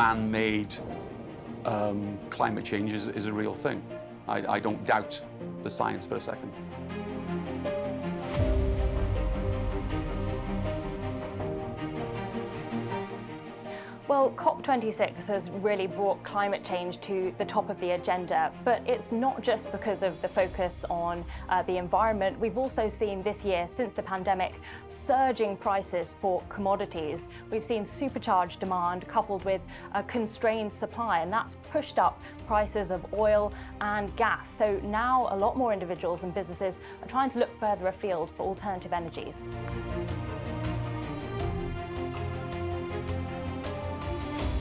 man-made climate change is a real thing. I don't doubt the science for a second. Well, COP26 has really brought climate change to the top of the agenda, but it's not just because of the focus on the environment. We've also seen this year, since the pandemic, surging prices for commodities. We've seen supercharged demand coupled with a constrained supply, and that's pushed up prices of oil and gas. So now a lot more individuals and businesses are trying to look further afield for alternative energies.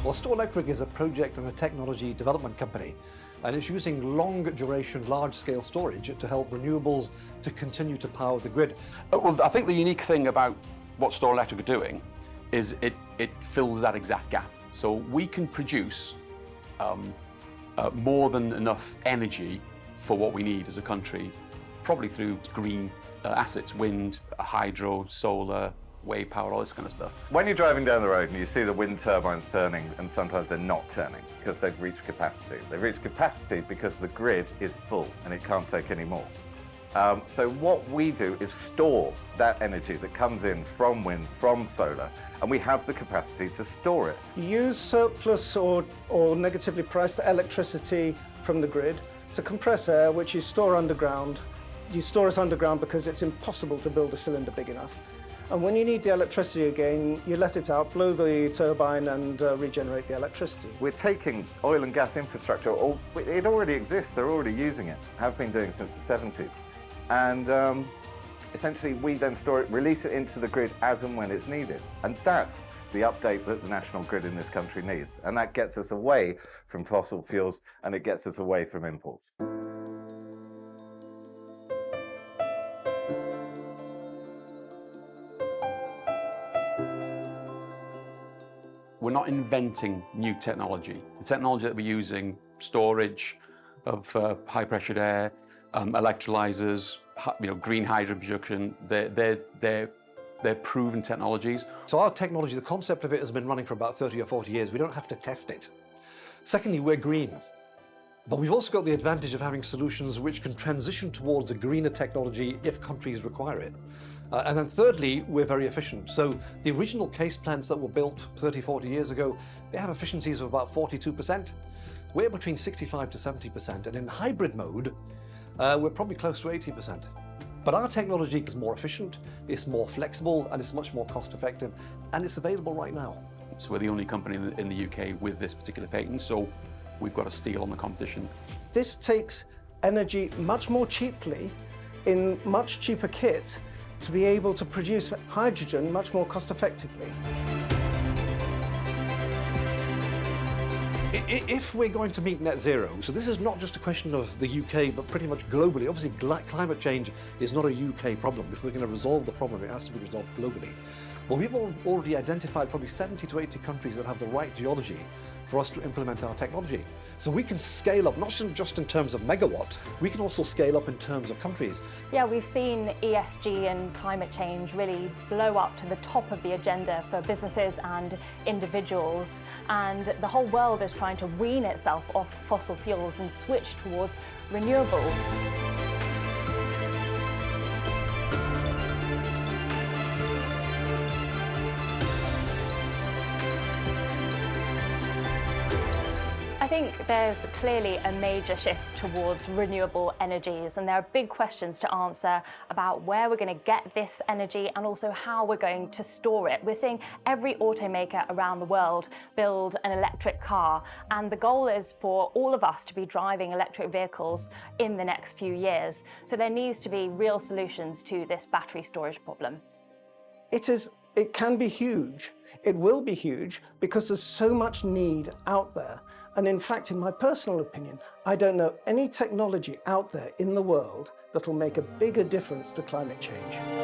Well, Storelectric is a project and a technology development company, and it's using long-duration, large-scale storage to help renewables to continue to power the grid. Well, I think the unique thing about what Storelectric are doing is it fills that exact gap. So we can produce more than enough energy for what we need as a country, probably through green assets, wind, hydro, solar, wave power, all this kind of stuff. When you're driving down the road and you see the wind turbines turning, and sometimes they're not turning because they've reached capacity. They've reached capacity because the grid is full and it can't take any more. So what we do is store that energy that comes in from wind, from solar, and we have the capacity to store it. You use surplus or negatively priced electricity from the grid to compress air, which you store underground. You store it underground because it's impossible to build a cylinder big enough. And when you need the electricity again, you let it out, blow the turbine and regenerate the electricity. We're taking oil and gas infrastructure, it already exists, they're already using it, have been doing since the 70s. And essentially we then store it, release it into the grid as and when it's needed. And that's the update that the national grid in this country needs. And that gets us away from fossil fuels and it gets us away from imports. We're not inventing new technology. The technology that we're using, storage of high-pressured air, electrolyzers, green hydrogen production, they're proven technologies. So our technology, the concept of it has been running for about 30 or 40 years. We don't have to test it. Secondly, we're green. But we've also got the advantage of having solutions which can transition towards a greener technology if countries require it. And then thirdly, we're very efficient. So the original case plants that were built 30, 40 years ago, they have efficiencies of about 42%. We're between 65 to 70%. And in hybrid mode, we're probably close to 80%. But our technology is more efficient, it's more flexible, and it's much more cost effective. And it's available right now. So we're the only company in the UK with this particular patent. So we've got a steal on the competition. This takes energy much more cheaply in much cheaper kit to be able to produce hydrogen much more cost effectively. If we're going to meet net zero, so this is not just a question of the UK, but pretty much globally. Obviously, climate change is not a UK problem. If we're going to resolve the problem, it has to be resolved globally. Well, we've already identified probably 70 to 80 countries that have the right geology for us to implement our technology. So we can scale up, not just in terms of megawatts, we can also scale up in terms of countries. Yeah, we've seen ESG and climate change really blow up to the top of the agenda for businesses and individuals. And the whole world is trying to wean itself off fossil fuels and switch towards renewables. I think there's clearly a major shift towards renewable energies, and there are big questions to answer about where we're going to get this energy and also how we're going to store it. We're seeing every automaker around the world build an electric car, and the goal is for all of us to be driving electric vehicles in the next few years. So there needs to be real solutions to this battery storage problem. It can be huge. It will be huge because there's so much need out there. And in fact, in my personal opinion, I don't know any technology out there in the world that will make a bigger difference to climate change.